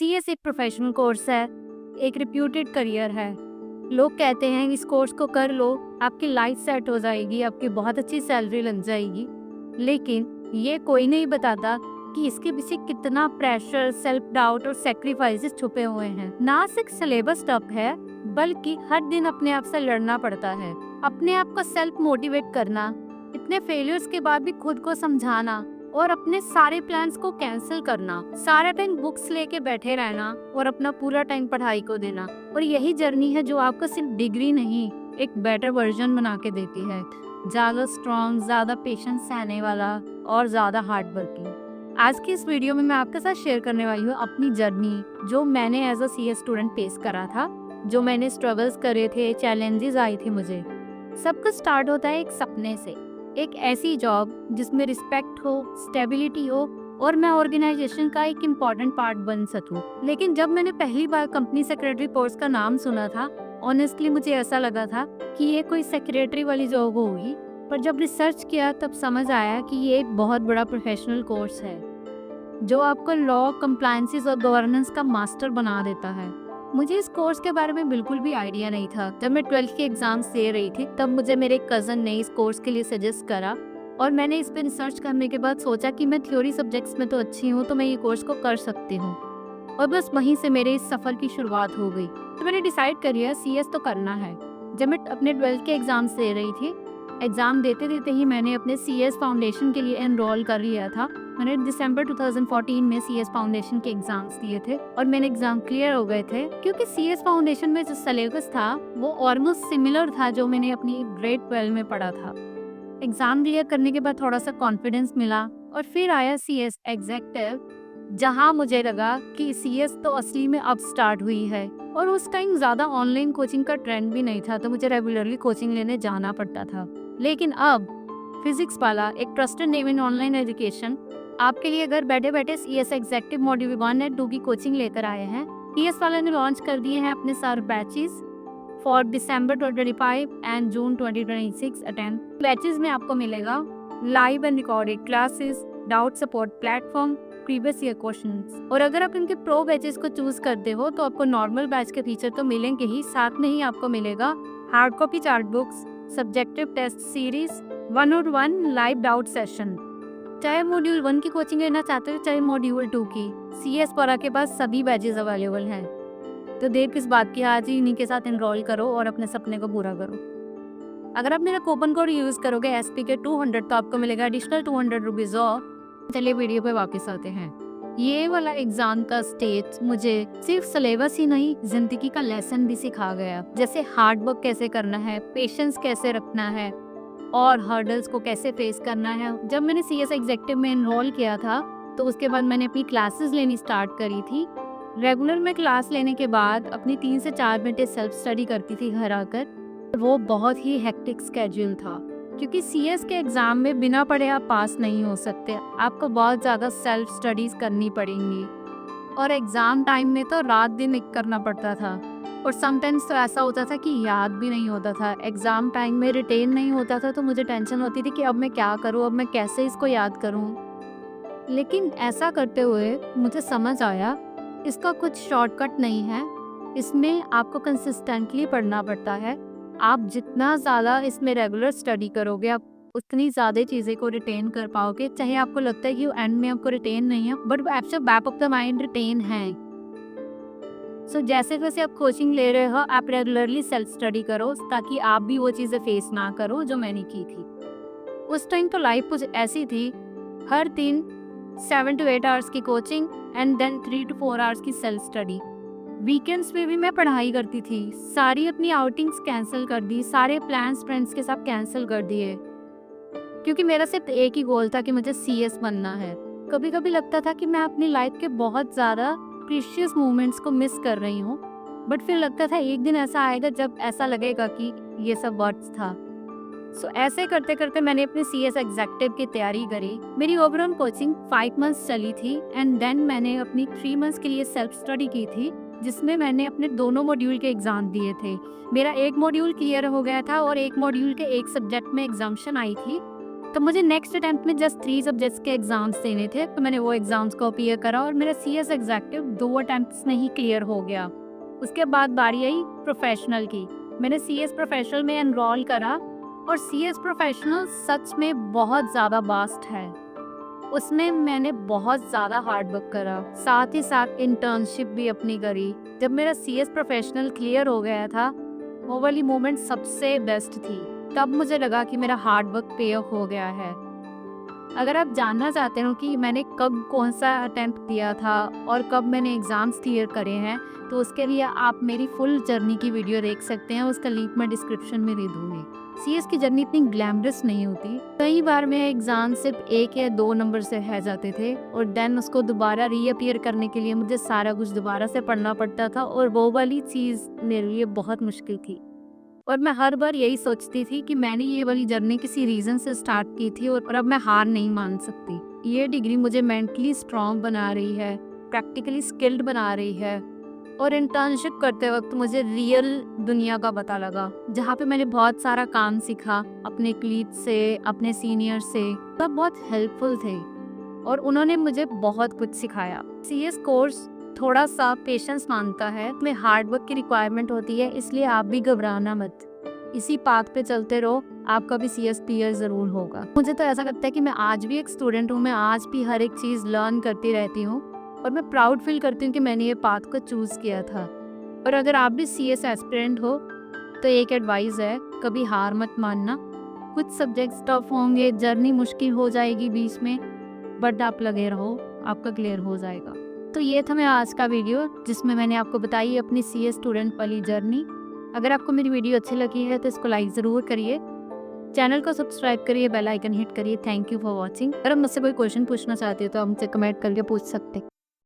CS एक professional course है, एक रिप्यूटेड करियर है। लोग कहते हैं इस कोर्स को कर लो, आपकी लाइफ सेट हो जाएगी, आपकी बहुत अच्छी सैलरी लग जाएगी। लेकिन ये कोई नहीं बताता कि इसके पीछे कितना प्रेशर, सेल्फ डाउट और सेक्रीफाइसेस छुपे हुए हैं। ना सिर्फ सिलेबस टफ है, बल्कि हर दिन अपने आप से लड़ना पड़ता है, अपने आप को सेल्फ मोटिवेट करना, इतने फेलियर्स के बाद भी खुद को समझाना और अपने सारे प्लान्स को कैंसिल करना, सारा टाइम बुक्स लेके बैठे रहना और अपना पूरा टाइम पढ़ाई को देना। और यही जर्नी है जो आपको सिर्फ डिग्री नहीं, एक बेटर वर्जन बना के देती है, ज्यादा स्ट्रॉन्ग, ज्यादा पेशेंस सहने वाला और ज्यादा हार्ड वर्किंग। आज की इस वीडियो में मैं आपके साथ शेयर करने वाली हूँ अपनी जर्नी, जो मैंने as a CA student face करा था, जो मैंने स्ट्रगल्स करे थे, चैलेंजेस आई थी मुझे। सब कुछ स्टार्ट होता है एक सपने से, एक ऐसी जॉब जिसमें रिस्पेक्ट हो, स्टेबिलिटी हो और मैं ऑर्गेनाइजेशन का एक इम्पॉर्टेंट पार्ट बन सकूं। लेकिन जब मैंने पहली बार कंपनी सेक्रेटरी पोस्ट का नाम सुना था, ऑनेस्टली मुझे ऐसा लगा था कि ये कोई सेक्रेटरी वाली जॉब होगी। पर जब रिसर्च किया तब समझ आया कि ये एक बहुत बड़ा प्रोफेशनल कोर्स है जो आपको लॉ, कंप्लायंसेस और गवर्नेंस का मास्टर बना देता है। मुझे इस कोर्स के बारे में बिल्कुल भी आइडिया नहीं था। जब मैं 12th के एग्जाम्स दे रही थी तब मुझे मेरे कज़न ने इस कोर्स के लिए सजेस्ट करा और मैंने इस पर रिसर्च करने के बाद सोचा कि मैं थ्योरी सब्जेक्ट्स में तो अच्छी हूँ, तो मैं ये कोर्स को कर सकती हूँ। और बस वहीं से मेरे इस सफ़र की शुरुआत हो गई। तो मैंने डिसाइड कर लिया सीएस तो करना है। जब मैं अपने 12th के एग्जाम्स दे रही थी, एग्ज़ाम देते देते ही मैंने अपने सीएस फाउंडेशन के लिए एनरोल कर लिया था। मैंने दिसंबर 2014 में सीएस फाउंडेशन के एग्जाम्स दिए थे और मेरे एग्जाम क्लियर हो गए थे, क्योंकि सीएस फाउंडेशन में जो सिलेबस था वो ऑलमोस्ट सिमिलर था जो मैंने अपनी ग्रेड 12 में पढ़ा था। एग्जाम क्लियर करने के बाद थोड़ा सा कॉन्फिडेंस मिला और फिर आया सीएस एग्जेक्टिव, जहां मुझे लगा कि सीएस तो असली में अब स्टार्ट हुई है। और उस टाइम ज़्यादा ऑनलाइन कोचिंग का ट्रेंड भी नहीं था, तो मुझे रेगुलरली कोचिंग लेने जाना पड़ता था। लेकिन अब फिजिक्स वाला एक trusted name in online education आपके लिए घर बैठे बैठे सीएस एग्जेक्टिव मॉड्यूल 1 और 2 की कोचिंग लेकर आए हैं। सीएस वाला ने लॉन्च कर दिए हैं अपने सारे batches for December 2025 and June 2026 attend. Batches में आपको मिलेगा live and recorded classes, doubt support platform, previous year questions. और अगर आप इनके प्रो बैचेस को चूज करते हो तो आपको नॉर्मल बैच के फीचर तो मिलेंगे ही, साथ में ही आपको मिलेगा hard copy chart books, subjective test series, 1-on-1 live doubt session. चाहे मॉड्यूल 1 की कोचिंग लेना चाहते हो, चाहे मॉड्यूल 2 की, सीएस परा के पास सभी बैचेस अवेलेबल हैं। तो देर किस बात की, आज ही इन्हीं के साथ एनरोल करो और अपने सपने को पूरा करो। अगर आप मेरा कूपन कोड यूज करोगे SPK 200 तो आपको मिलेगा एडिशनल 200 रुपीज ऑफ। चलिए वीडियो पे वापस आते हैं। ये वाला एग्जाम का स्टेज मुझे सिर्फ सिलेबस ही नहीं, जिंदगी का लेसन भी सिखा गया, जैसे हार्ड वर्क कैसे करना है, पेशेंस कैसे रखना है और हर्डल्स को कैसे फेस करना है। जब मैंने सीएस एग्जेक्टिव में एनरोल किया था तो उसके बाद मैंने अपनी क्लासेस लेनी स्टार्ट करी थी। रेगुलर में क्लास लेने के बाद अपनी 3 से 4 घंटे सेल्फ स्टडी करती थी घर आकर। वो बहुत ही हेक्टिक स्केड्यूल था, क्योंकि सीएस के एग्ज़ाम में बिना पढ़े आप पास नहीं हो सकते। आपको बहुत ज़्यादा सेल्फ स्टडीज़ करनी पड़ेंगी और एग्ज़ाम टाइम में तो रात दिन एक करना पड़ता था। और समटाइम्स तो ऐसा होता था कि याद भी नहीं होता था। एग्ज़ाम टाइम में रिटेन नहीं होता था तो मुझे टेंशन होती थी कि अब मैं क्या करूँ, अब मैं कैसे इसको याद करूँ। लेकिन ऐसा करते हुए मुझे समझ आया इसका कुछ शॉर्टकट नहीं है, इसमें आपको कंसिस्टेंटली पढ़ना पड़ता है। आप जितना ज़्यादा इसमें रेगुलर स्टडी करोगे, आप उतनी ज़्यादा चीज़ें को रिटेन कर पाओगे। चाहे आपको लगता है कि एंड में आपको रिटेन नहीं है, but actually back of the mind retain है। सो जैसे जैसे आप कोचिंग ले रहे हो, आप रेगुलरली सेल्फ स्टडी करो ताकि आप भी वो चीज़ें फेस ना करो जो मैंने की थी। उस टाइम तो लाइफ कुछ ऐसी थी, हर दिन 7 to 8 आवर्स की coaching and then 3 to 4 hours की सेल्फ स्टडी। वीकेंड्स में भी मैं पढ़ाई करती थी, सारी अपनी आउटिंग्स कैंसिल कर दी, सारे प्लान्स फ्रेंड्स के साथ कैंसिल कर दिए, क्योंकि मेरा सिर्फ एक ही गोल था कि मुझे सीएस बनना है। कभी कभी लगता था कि मैं अपनी लाइफ के बहुत ज़्यादा प्रीशियस मोमेंट्स को मिस कर रही हूँ, बट फिर लगता था एक दिन ऐसा आएगा जब ऐसा लगेगा कि ये सब वर्ड्स था। सो ऐसे करते करते मैंने अपने सीएस एग्जेक्टिव की तैयारी करी। मेरी ओवरऑल कोचिंग 5 मंथ्स चली थी एंड देन मैंने अपनी 3 मंथ्स के लिए सेल्फ स्टडी की थी, जिसमें मैंने अपने दोनों मॉड्यूल के एग्जाम दिए थे। मेरा एक मॉड्यूल क्लियर हो गया था और एक मॉड्यूल के एक सब्जेक्ट में एग्जाम्शन आई थी। तो मुझे नेक्स्ट अटेम्प्ट में जस्ट 3 सब्जेक्ट्स के एग्जाम्स देने थे, तो मैंने वो एग्जाम्स को अपीयर करा और मेरा CS एग्जेक्टिव 2 अटेम्प्ट्स में ही क्लियर हो गया। उसके बाद बारी आई प्रोफेशनल की। मैंने CS प्रोफेशनल में एनरोल करा और CS प्रोफेशनल सच में बहुत ज़्यादा वास्ट है। उसमें मैंने बहुत ज़्यादा हार्ड वर्क करा, साथ ही साथ इंटर्नशिप भी अपनी करी। जब मेरा CS प्रोफेशनल क्लियर हो गया था, वो वाली मोमेंट सबसे बेस्ट थी। तब मुझे लगा कि मेरा हार्ड वर्क पे ऑफ हो गया है। अगर आप जानना चाहते हो कि मैंने कब कौन सा अटेम्प्ट दिया था और कब मैंने एग्ज़ाम्स क्लियर करे हैं, तो उसके लिए आप मेरी फुल जर्नी की वीडियो देख सकते हैं। उसका लिंक मैं डिस्क्रिप्शन में दे दूँगी। CS की जर्नी इतनी ग्लैमरस नहीं होती। कई बार मेरे एग्ज़ाम सिर्फ 1 या 2 नंबर से रह जाते थे और देन उसको दोबारा रीअपीयर करने के लिए मुझे सारा कुछ दोबारा से पढ़ना पड़ता था और वो वाली चीज़ मेरे लिए बहुत मुश्किल थी। और मैं हर बार यही सोचती थी कि मैंने ये वाली जर्नी किसी रीज़न से स्टार्ट की थी और अब मैं हार नहीं मान सकती। ये डिग्री मुझे मेंटली स्ट्रॉन्ग बना रही है, प्रैक्टिकली स्किल्ड बना रही है और इंटर्नशिप करते वक्त मुझे रियल दुनिया का पता लगा, जहाँ पे मैंने बहुत सारा काम सीखा अपने कलीग से, अपने सीनियर से। सब बहुत हेल्पफुल थे और उन्होंने मुझे बहुत कुछ सिखाया। CS कोर्स थोड़ा सा पेशेंस मांगता है, में हार्ड वर्क की रिक्वायरमेंट होती है, इसलिए आप भी घबराना मत। इसी पाथ पे चलते रहो, आपका भी CS क्लियर ज़रूर होगा। मुझे तो ऐसा लगता है कि मैं आज भी एक स्टूडेंट हूँ, मैं आज भी हर एक चीज़ लर्न करती रहती हूँ और मैं प्राउड फील करती हूँ कि मैंने ये पाथ को चूज़ किया था। और अगर आप भी CS एस्पिरेंट हो तो एक एडवाइस है, कभी हार मत मानना। कुछ सब्जेक्ट्स टफ होंगे, जर्नी मुश्किल हो जाएगी बीच में, बट आप लगे रहो, आपका क्लियर हो जाएगा। तो ये था मेरा आज का वीडियो, जिसमें मैंने आपको बताई अपनी CS स्टूडेंट वाली जर्नी। अगर आपको मेरी वीडियो अच्छी लगी है तो इसको लाइक ज़रूर करिए, चैनल को सब्सक्राइब करिए, बेल आइकन हिट करिए। Thank you for watching. अगर आप मुझसे कोई क्वेश्चन पूछना चाहते हो तो आप मुझसे कमेंट करके पूछ सकते हैं।